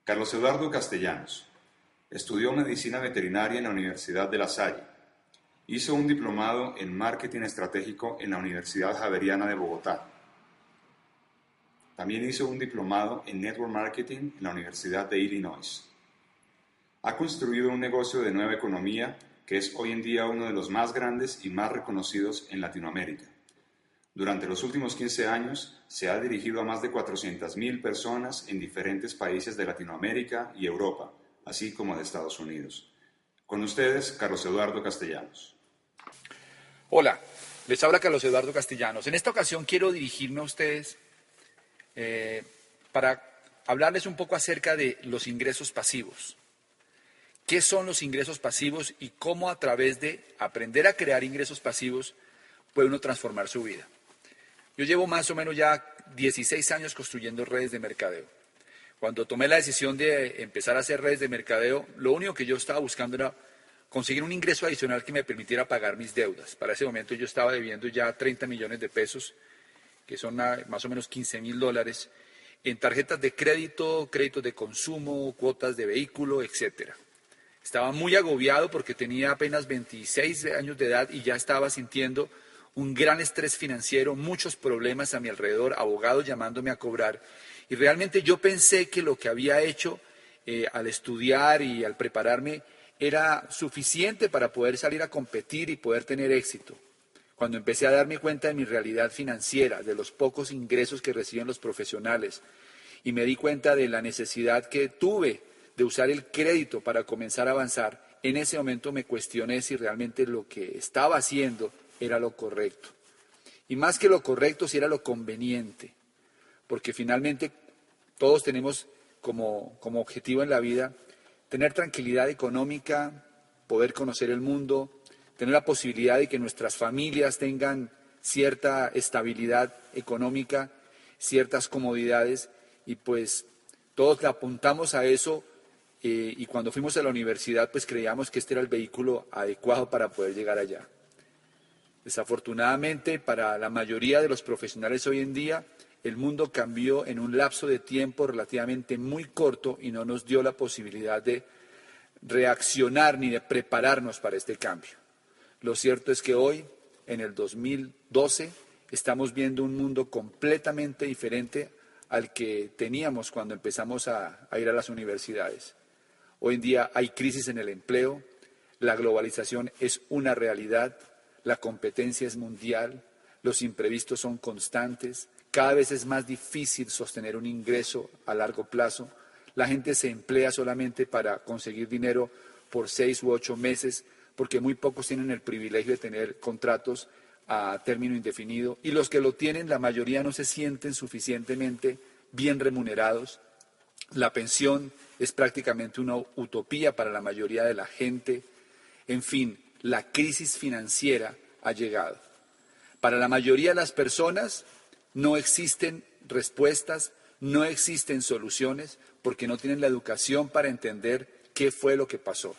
Carlos Eduardo Castellanos. Estudió medicina veterinaria en la Universidad de La Salle. Hizo un diplomado en marketing estratégico en la Universidad Javeriana de Bogotá. También hizo un diplomado en network marketing en la Universidad de Illinois. Ha construido un negocio de nueva economía que es hoy en día uno de los más grandes y más reconocidos en Latinoamérica. Durante los últimos 15 años se ha dirigido a más de 400.000 personas en diferentes países de Latinoamérica y Europa, así como de Estados Unidos. Con ustedes, Carlos Eduardo Castellanos. Hola, les habla Carlos Eduardo Castellanos. En esta ocasión quiero dirigirme a ustedes para hablarles un poco acerca de los ingresos pasivos. ¿Qué son los ingresos pasivos y cómo a través de aprender a crear ingresos pasivos puede uno transformar su vida? Yo llevo más o menos ya 16 años construyendo redes de mercadeo. Cuando tomé la decisión de empezar a hacer redes de mercadeo, lo único que yo estaba buscando era conseguir un ingreso adicional que me permitiera pagar mis deudas. Para ese momento yo estaba debiendo ya 30 millones de pesos, que son más o menos $15.000, en tarjetas de crédito, créditos de consumo, cuotas de vehículo, etcétera. Estaba muy agobiado porque tenía apenas 26 años de edad y ya estaba sintiendo un gran estrés financiero, muchos problemas a mi alrededor, abogados llamándome a cobrar. Y realmente yo pensé que lo que había hecho al estudiar y al prepararme era suficiente para poder salir a competir y poder tener éxito. Cuando empecé a darme cuenta de mi realidad financiera, de los pocos ingresos que reciben los profesionales, y me di cuenta de la necesidad que tuve de usar el crédito para comenzar a avanzar, en ese momento me cuestioné si realmente lo que estaba haciendo era lo correcto. Y más que lo correcto, si era lo conveniente. Porque finalmente todos tenemos como objetivo en la vida tener tranquilidad económica, poder conocer el mundo, tener la posibilidad de que nuestras familias tengan cierta estabilidad económica, ciertas comodidades, y pues todos le apuntamos a eso, y cuando fuimos a la universidad pues creíamos que este era el vehículo adecuado para poder llegar allá. Desafortunadamente, para la mayoría de los profesionales hoy en día, el mundo cambió en un lapso de tiempo relativamente muy corto y no nos dio la posibilidad de reaccionar ni de prepararnos para este cambio. Lo cierto es que hoy, en el 2012, estamos viendo un mundo completamente diferente al que teníamos cuando empezamos a ir a las universidades. Hoy en día hay crisis en el empleo, la globalización es una realidad, la competencia es mundial, los imprevistos son constantes, cada vez es más difícil sostener un ingreso a largo plazo, la gente se emplea solamente para conseguir dinero por 6 u 8 meses, porque muy pocos tienen el privilegio de tener contratos a término indefinido, y los que lo tienen, la mayoría no se sienten suficientemente bien remunerados. La pensión es prácticamente una utopía para la mayoría de la gente. En fin, la crisis financiera ha llegado. Para la mayoría de las personas no existen respuestas, no existen soluciones, porque no tienen la educación para entender qué fue lo que pasó.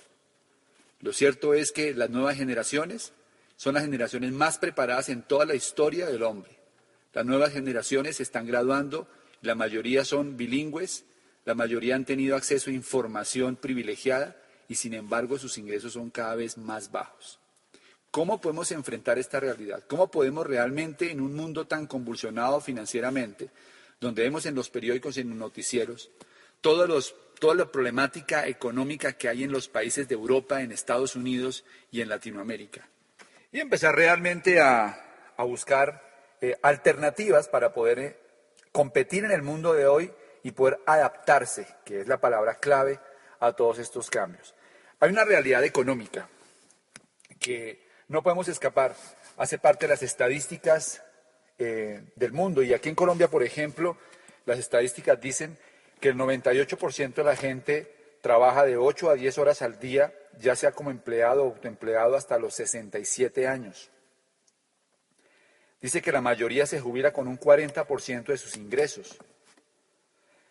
Lo cierto es que las nuevas generaciones son las generaciones más preparadas en toda la historia del hombre. Las nuevas generaciones se están graduando, la mayoría son bilingües, la mayoría han tenido acceso a información privilegiada y sin embargo sus ingresos son cada vez más bajos. ¿Cómo podemos enfrentar esta realidad? ¿Cómo podemos realmente, en un mundo tan convulsionado financieramente, donde vemos en los periódicos y en los noticieros toda la problemática económica que hay en los países de Europa, en Estados Unidos y en Latinoamérica? Y empezar realmente a buscar alternativas para poder competir en el mundo de hoy y poder adaptarse, que es la palabra clave, a todos estos cambios. Hay una realidad económica que no podemos escapar, hace parte de las estadísticas del mundo, y aquí en Colombia, por ejemplo, las estadísticas dicen que el 98% de la gente trabaja de 8 a 10 horas al día, ya sea como empleado o autoempleado, hasta los 67 años. Dice que la mayoría se jubila con un 40% de sus ingresos,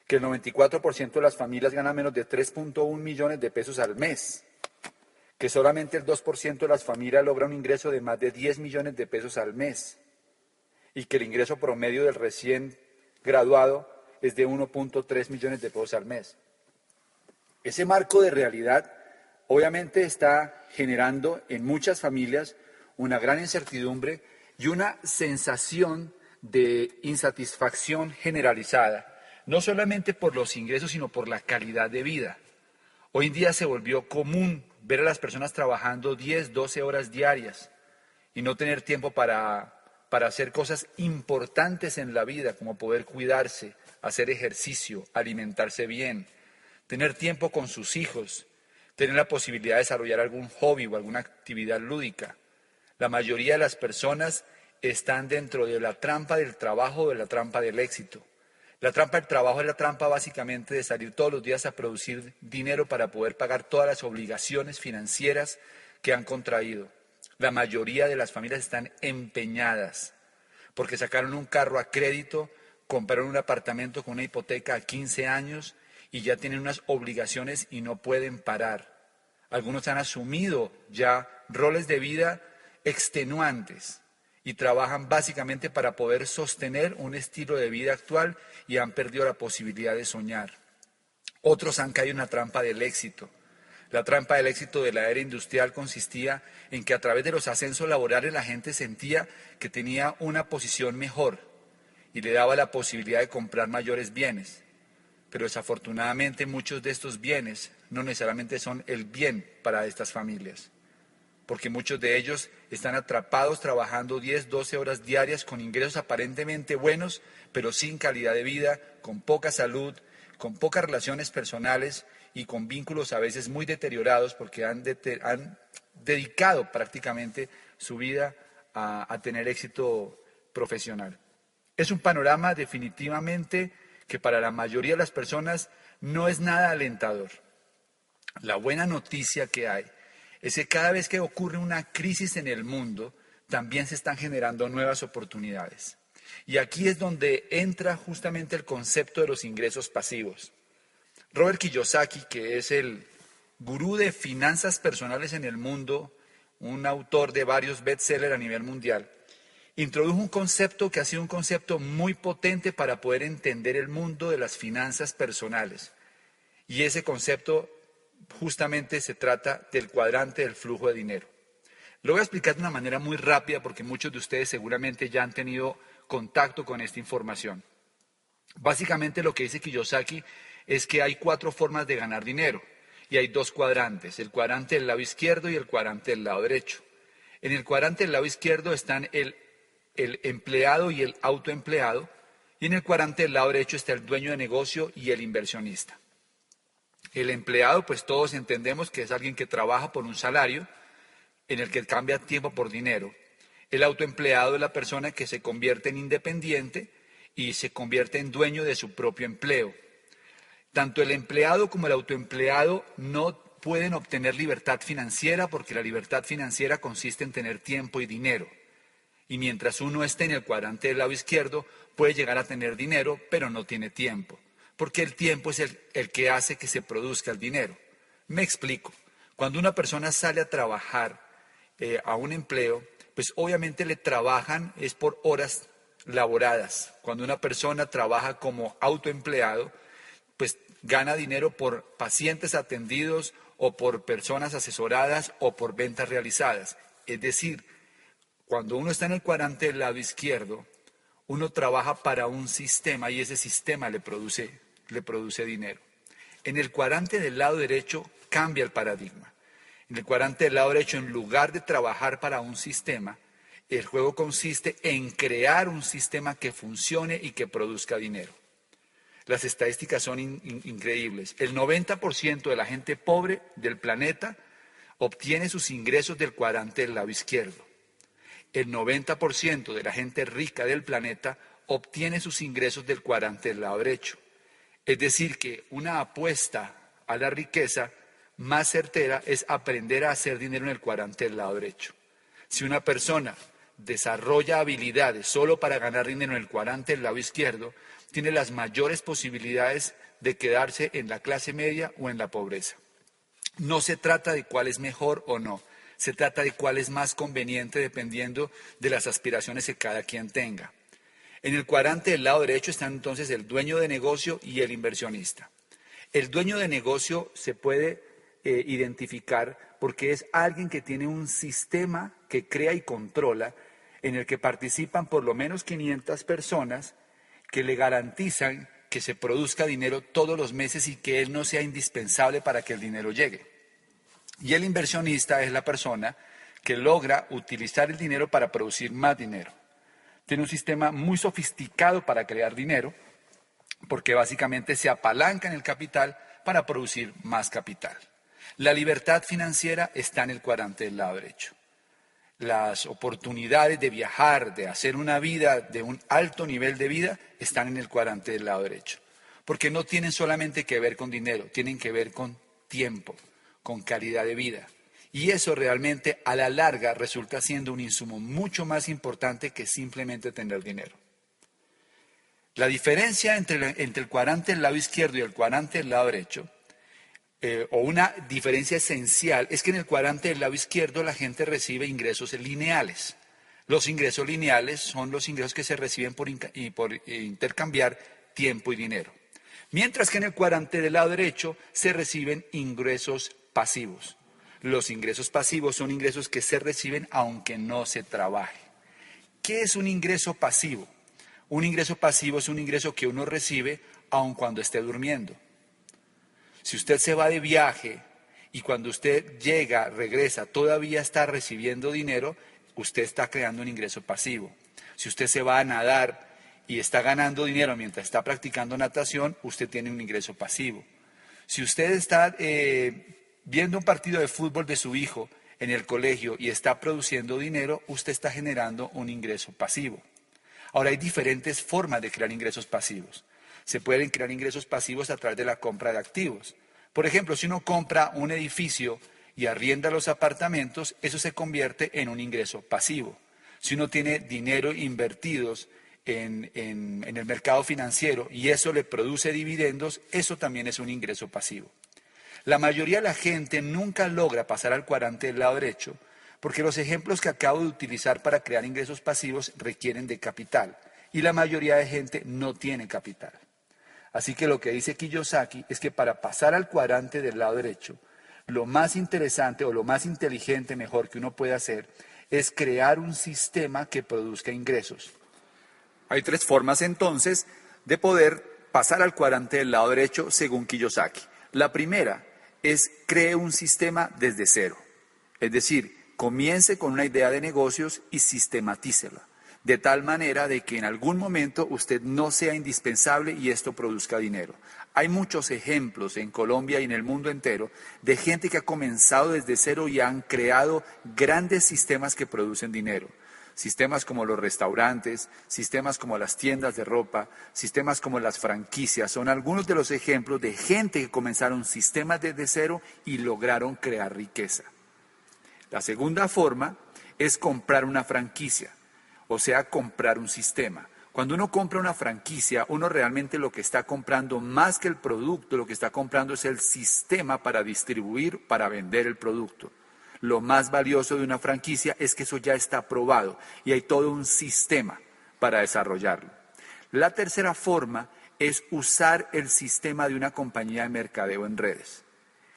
que el 94% de las familias gana menos de 3.1 millones de pesos al mes, que solamente el 2% de las familias logra un ingreso de más de 10 millones de pesos al mes, y que el ingreso promedio del recién graduado es de 1.3 millones de pesos al mes. Ese marco de realidad obviamente está generando en muchas familias una gran incertidumbre y una sensación de insatisfacción generalizada, no solamente por los ingresos, sino por la calidad de vida. Hoy en día se volvió común ver a las personas trabajando 10, 12 horas diarias y no tener tiempo para hacer cosas importantes en la vida, como poder cuidarse, hacer ejercicio, alimentarse bien, tener tiempo con sus hijos, tener la posibilidad de desarrollar algún hobby o alguna actividad lúdica. La mayoría de las personas están dentro de la trampa del trabajo o de la trampa del éxito. La trampa del trabajo es la trampa básicamente de salir todos los días a producir dinero para poder pagar todas las obligaciones financieras que han contraído. La mayoría de las familias están empeñadas porque sacaron un carro a crédito, compraron un apartamento con una hipoteca a 15 años y ya tienen unas obligaciones y no pueden parar. Algunos han asumido ya roles de vida extenuantes y trabajan básicamente para poder sostener un estilo de vida actual y han perdido la posibilidad de soñar. Otros han caído en la trampa del éxito. La trampa del éxito de la era industrial consistía en que a través de los ascensos laborales la gente sentía que tenía una posición mejor y le daba la posibilidad de comprar mayores bienes. Pero desafortunadamente muchos de estos bienes no necesariamente son el bien para estas familias, porque muchos de ellos están atrapados trabajando 10, 12 horas diarias con ingresos aparentemente buenos, pero sin calidad de vida, con poca salud, con pocas relaciones personales y con vínculos a veces muy deteriorados porque han dedicado prácticamente su vida a tener éxito profesional. Es un panorama definitivamente que para la mayoría de las personas no es nada alentador. La buena noticia que hay es que cada vez que ocurre una crisis en el mundo, también se están generando nuevas oportunidades. Y aquí es donde entra justamente el concepto de los ingresos pasivos. Robert Kiyosaki, que es el gurú de finanzas personales en el mundo, un autor de varios bestsellers a nivel mundial, introdujo un concepto que ha sido un concepto muy potente para poder entender el mundo de las finanzas personales. Y ese concepto justamente se trata del cuadrante del flujo de dinero. Lo voy a explicar de una manera muy rápida porque muchos de ustedes seguramente ya han tenido contacto con esta información. Básicamente lo que dice Kiyosaki es que hay 4 formas de ganar dinero y hay 2 cuadrantes, el cuadrante del lado izquierdo y el cuadrante del lado derecho. En el cuadrante del lado izquierdo están el empleado y el autoempleado, y en el cuadrante del lado derecho está el dueño de negocio y el inversionista. El empleado, pues todos entendemos que es alguien que trabaja por un salario en el que cambia tiempo por dinero. El autoempleado es la persona que se convierte en independiente y se convierte en dueño de su propio empleo. Tanto el empleado como el autoempleado no pueden obtener libertad financiera porque la libertad financiera consiste en tener tiempo y dinero. Y mientras uno esté en el cuadrante del lado izquierdo, puede llegar a tener dinero, pero no tiene tiempo. Porque el tiempo es el que hace que se produzca el dinero. Me explico. Cuando una persona sale a trabajar a un empleo, pues obviamente le trabajan es por horas laboradas. Cuando una persona trabaja como autoempleado, pues gana dinero por pacientes atendidos o por personas asesoradas o por ventas realizadas. Es decir, cuando uno está en el cuadrante del lado izquierdo, uno trabaja para un sistema y ese sistema le produce dinero. En el cuadrante del lado derecho cambia el paradigma. En el cuadrante del lado derecho, en lugar de trabajar para un sistema, el juego consiste en crear un sistema que funcione y que produzca dinero. Las estadísticas son increíbles. El 90% de la gente pobre del planeta obtiene sus ingresos del cuadrante del lado izquierdo. El 90% de la gente rica del planeta obtiene sus ingresos del cuadrante del lado derecho. Es decir, que una apuesta a la riqueza más certera es aprender a hacer dinero en el cuadrante del lado derecho. Si una persona desarrolla habilidades solo para ganar dinero en el cuadrante del lado izquierdo, tiene las mayores posibilidades de quedarse en la clase media o en la pobreza. No se trata de cuál es mejor o no. Se trata de cuál es más conveniente dependiendo de las aspiraciones que cada quien tenga. En el cuadrante del lado derecho están entonces el dueño de negocio y el inversionista. El dueño de negocio se puede identificar porque es alguien que tiene un sistema que crea y controla en el que participan por lo menos 500 personas que le garantizan que se produzca dinero todos los meses y que él no sea indispensable para que el dinero llegue. Y el inversionista es la persona que logra utilizar el dinero para producir más dinero. Tiene un sistema muy sofisticado para crear dinero, porque básicamente se apalanca en el capital para producir más capital. La libertad financiera está en el cuadrante del lado derecho. Las oportunidades de viajar, de hacer una vida de un alto nivel de vida, están en el cuadrante del lado derecho. Porque no tienen solamente que ver con dinero, tienen que ver con tiempo, con calidad de vida. Y eso realmente a la larga resulta siendo un insumo mucho más importante que simplemente tener dinero. La diferencia entre el cuadrante del lado izquierdo y el cuadrante del lado derecho, o una diferencia esencial, es que en el cuadrante del lado izquierdo la gente recibe ingresos lineales. Los ingresos lineales son los ingresos que se reciben por intercambiar tiempo y dinero. Mientras que en el cuadrante del lado derecho se reciben ingresos pasivos. Los ingresos pasivos son ingresos que se reciben aunque no se trabaje. ¿Qué es un ingreso pasivo? Un ingreso pasivo es un ingreso que uno recibe aun cuando esté durmiendo. Si usted se va de viaje y cuando usted llega, regresa, todavía está recibiendo dinero, usted está creando un ingreso pasivo. Si usted se va a nadar y está ganando dinero mientras está practicando natación, usted tiene un ingreso pasivo. Si usted está viendo un partido de fútbol de su hijo en el colegio y está produciendo dinero, usted está generando un ingreso pasivo. Ahora, hay diferentes formas de crear ingresos pasivos. Se pueden crear ingresos pasivos a través de la compra de activos. Por ejemplo, si uno compra un edificio y arrienda los apartamentos, eso se convierte en un ingreso pasivo. Si uno tiene dinero invertidos en el mercado financiero y eso le produce dividendos, eso también es un ingreso pasivo. La mayoría de la gente nunca logra pasar al cuadrante del lado derecho porque los ejemplos que acabo de utilizar para crear ingresos pasivos requieren de capital y la mayoría de gente no tiene capital. Así que lo que dice Kiyosaki es que para pasar al cuadrante del lado derecho, lo más interesante o lo más inteligente mejor que uno puede hacer es crear un sistema que produzca ingresos. Hay tres formas entonces de poder pasar al cuadrante del lado derecho según Kiyosaki. La primera es cree un sistema desde cero, es decir, comience con una idea de negocios y sistematícela, de tal manera de que en algún momento usted no sea indispensable y esto produzca dinero. Hay muchos ejemplos en Colombia y en el mundo entero de gente que ha comenzado desde cero y han creado grandes sistemas que producen dinero. Sistemas como los restaurantes, sistemas como las tiendas de ropa, sistemas como las franquicias, son algunos de los ejemplos de gente que comenzaron sistemas desde cero y lograron crear riqueza. La segunda forma es comprar una franquicia, o sea, comprar un sistema. Cuando uno compra una franquicia, uno realmente lo que está comprando, más que el producto, lo que está comprando es el sistema para distribuir, para vender el producto. Lo más valioso de una franquicia es que eso ya está probado y hay todo un sistema para desarrollarlo. La tercera forma es usar el sistema de una compañía de mercadeo en redes.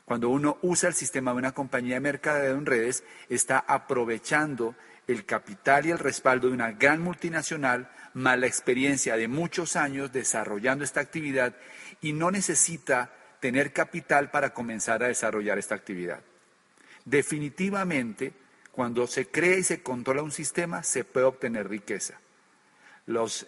Cuando uno usa el sistema de una compañía de mercadeo en redes, está aprovechando el capital y el respaldo de una gran multinacional, más la experiencia de muchos años desarrollando esta actividad y no necesita tener capital para comenzar a desarrollar esta actividad. Definitivamente, cuando se crea y se controla un sistema, se puede obtener riqueza. Los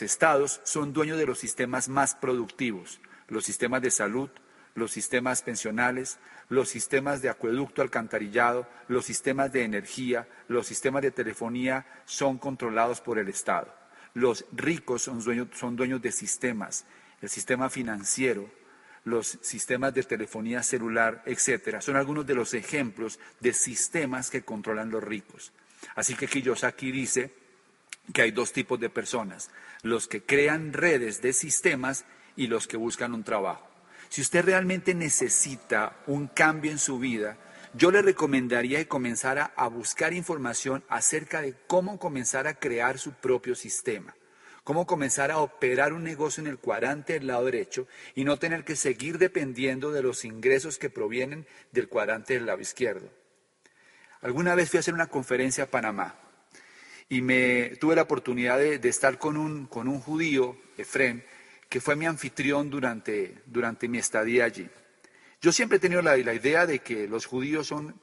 estados son dueños de los sistemas más productivos, los sistemas de salud, los sistemas pensionales, los sistemas de acueducto, alcantarillado, los sistemas de energía, los sistemas de telefonía son controlados por el Estado. Los ricos son dueños de sistemas, el sistema financiero, los sistemas de telefonía celular, etcétera. Son algunos de los ejemplos de sistemas que controlan los ricos. Así que Kiyosaki dice que hay dos tipos de personas, los que crean redes de sistemas y los que buscan un trabajo. Si usted realmente necesita un cambio en su vida, yo le recomendaría que comenzara a buscar información acerca de cómo comenzar a crear su propio sistema. cómo comenzar a operar un negocio en el cuadrante del lado derecho y no tener que seguir dependiendo de los ingresos que provienen del cuadrante del lado izquierdo. Alguna vez fui a hacer una conferencia a Panamá y tuve la oportunidad de estar con un judío, Efrén, que fue mi anfitrión durante mi estadía allí. Yo siempre he tenido la idea de que los judíos son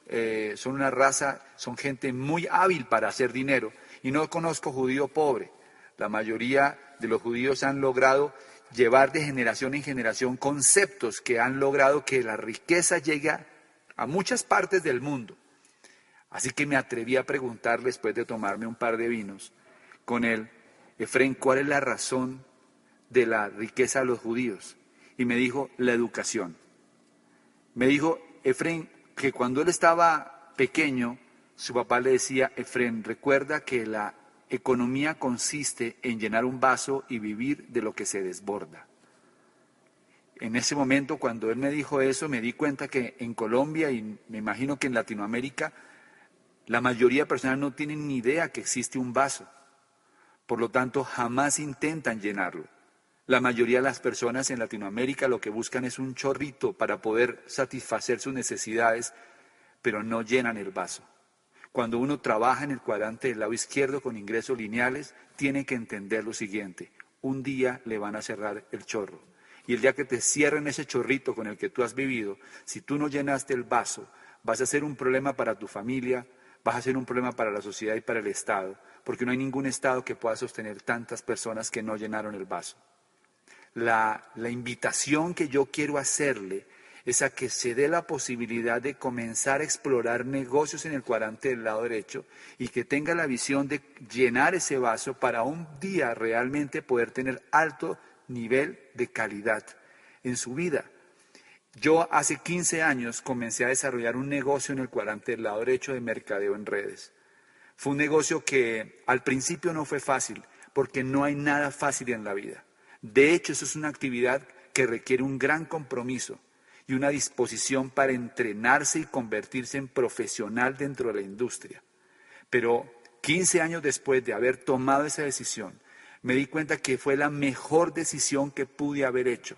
una raza, son gente muy hábil para hacer dinero, y no conozco judío pobre. La mayoría de los judíos han logrado llevar de generación en generación conceptos que han logrado que la riqueza llegue a muchas partes del mundo. Así que me atreví a preguntarle, después de tomarme un par de vinos con él, Efrén, ¿cuál es la razón de la riqueza de los judíos? Y me dijo, la educación. Me dijo, Efrén, que cuando él estaba pequeño, su papá le decía, Efrén, recuerda que la economía consiste en llenar un vaso y vivir de lo que se desborda. En ese momento, cuando él me dijo eso, me di cuenta que en Colombia y me imagino que en Latinoamérica, la mayoría de personas no tienen ni idea que existe un vaso. Por lo tanto, jamás intentan llenarlo. La mayoría de las personas en Latinoamérica lo que buscan es un chorrito para poder satisfacer sus necesidades, pero no llenan el vaso. Cuando uno trabaja en el cuadrante del lado izquierdo con ingresos lineales, tiene que entender lo siguiente: un día le van a cerrar el chorro. Y el día que te cierren ese chorrito con el que tú has vivido, si tú no llenaste el vaso, vas a ser un problema para tu familia, vas a ser un problema para la sociedad y para el Estado, porque no hay ningún Estado que pueda sostener tantas personas que no llenaron el vaso. La invitación que yo quiero hacerle es a que se dé la posibilidad de comenzar a explorar negocios en el cuadrante del lado derecho y que tenga la visión de llenar ese vaso para un día realmente poder tener alto nivel de calidad en su vida. Yo hace 15 años comencé a desarrollar un negocio en el cuadrante del lado derecho de mercadeo en redes. Fue un negocio que al principio no fue fácil, porque no hay nada fácil en la vida. De hecho, eso es una actividad que requiere un gran compromiso y una disposición para entrenarse y convertirse en profesional dentro de la industria. Pero 15 años después de haber tomado esa decisión, me di cuenta que fue la mejor decisión que pude haber hecho,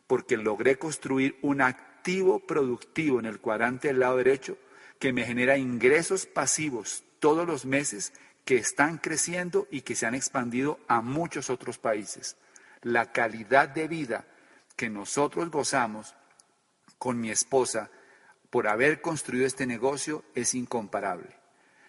porque logré construir un activo productivo en el cuadrante del lado derecho que me genera ingresos pasivos todos los meses que están creciendo y que se han expandido a muchos otros países. La calidad de vida que nosotros gozamos con mi esposa por haber construido este negocio es incomparable.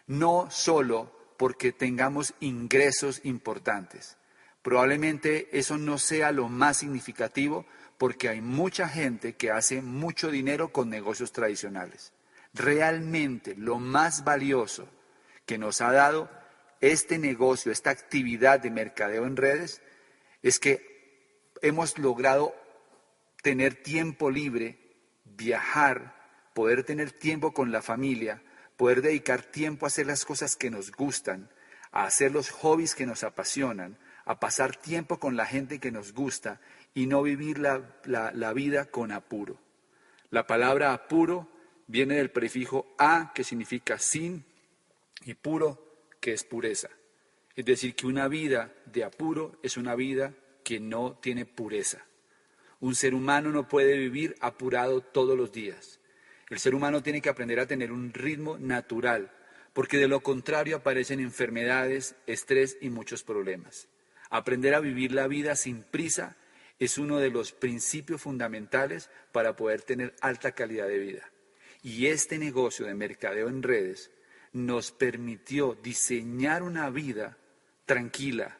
No solo porque tengamos ingresos importantes. Probablemente eso no sea lo más significativo porque hay mucha gente que hace mucho dinero con negocios tradicionales. Realmente lo más valioso que nos ha dado este negocio, esta actividad de mercadeo en redes, es que hemos logrado tener tiempo libre, viajar, poder tener tiempo con la familia, poder dedicar tiempo a hacer las cosas que nos gustan, a hacer los hobbies que nos apasionan, a pasar tiempo con la gente que nos gusta y no vivir la vida con apuro. La palabra apuro viene del prefijo a, que significa sin, y puro, que es pureza. Es decir, que una vida de apuro es una vida que no tiene pureza. Un ser humano no puede vivir apurado todos los días. El ser humano tiene que aprender a tener un ritmo natural, porque de lo contrario aparecen enfermedades, estrés y muchos problemas. Aprender a vivir la vida sin prisa es uno de los principios fundamentales para poder tener alta calidad de vida. Y este negocio de mercadeo en redes nos permitió diseñar una vida tranquila,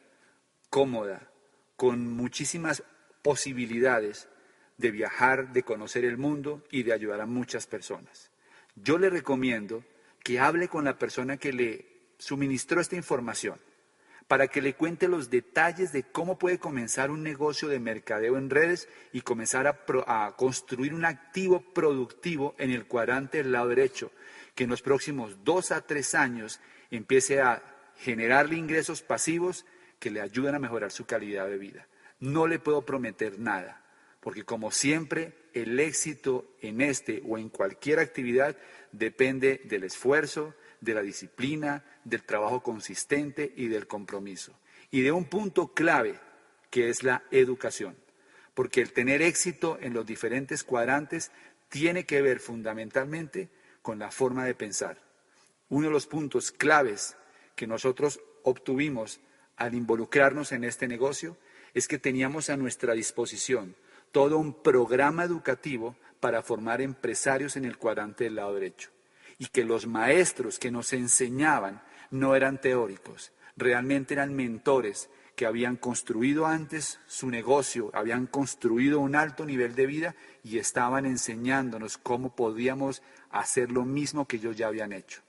cómoda, con muchísimas posibilidades de viajar, de conocer el mundo y de ayudar a muchas personas. Yo le recomiendo que hable con la persona que le suministró esta información para que le cuente los detalles de cómo puede comenzar un negocio de mercadeo en redes y comenzar a construir un activo productivo en el cuadrante del lado derecho, que en los próximos 2 a 3 años empiece a generarle ingresos pasivos que le ayuden a mejorar su calidad de vida. No le puedo prometer nada, porque como siempre, el éxito en este o en cualquier actividad depende del esfuerzo, de la disciplina, del trabajo consistente y del compromiso. y de un punto clave que es la educación, porque el tener éxito en los diferentes cuadrantes tiene que ver fundamentalmente con la forma de pensar. Uno de los puntos claves que nosotros obtuvimos al involucrarnos en este negocio es que teníamos a nuestra disposición todo un programa educativo para formar empresarios en el cuadrante del lado derecho y que los maestros que nos enseñaban no eran teóricos, realmente eran mentores que habían construido antes su negocio, habían construido un alto nivel de vida y estaban enseñándonos cómo podíamos hacer lo mismo que ellos ya habían hecho.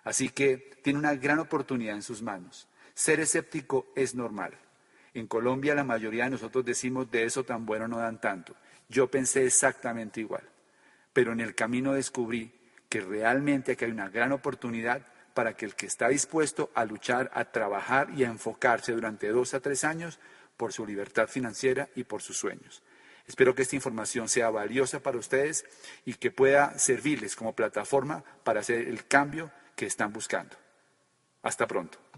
Así que tiene una gran oportunidad en sus manos. Ser escéptico es normal. En Colombia la mayoría de nosotros decimos de eso tan bueno no dan tanto. Yo pensé exactamente igual. Pero en el camino descubrí que realmente aquí hay una gran oportunidad para que el que está dispuesto a luchar, a trabajar y a enfocarse durante 2 a 3 años por su libertad financiera y por sus sueños. Espero que esta información sea valiosa para ustedes y que pueda servirles como plataforma para hacer el cambio que están buscando. Hasta pronto.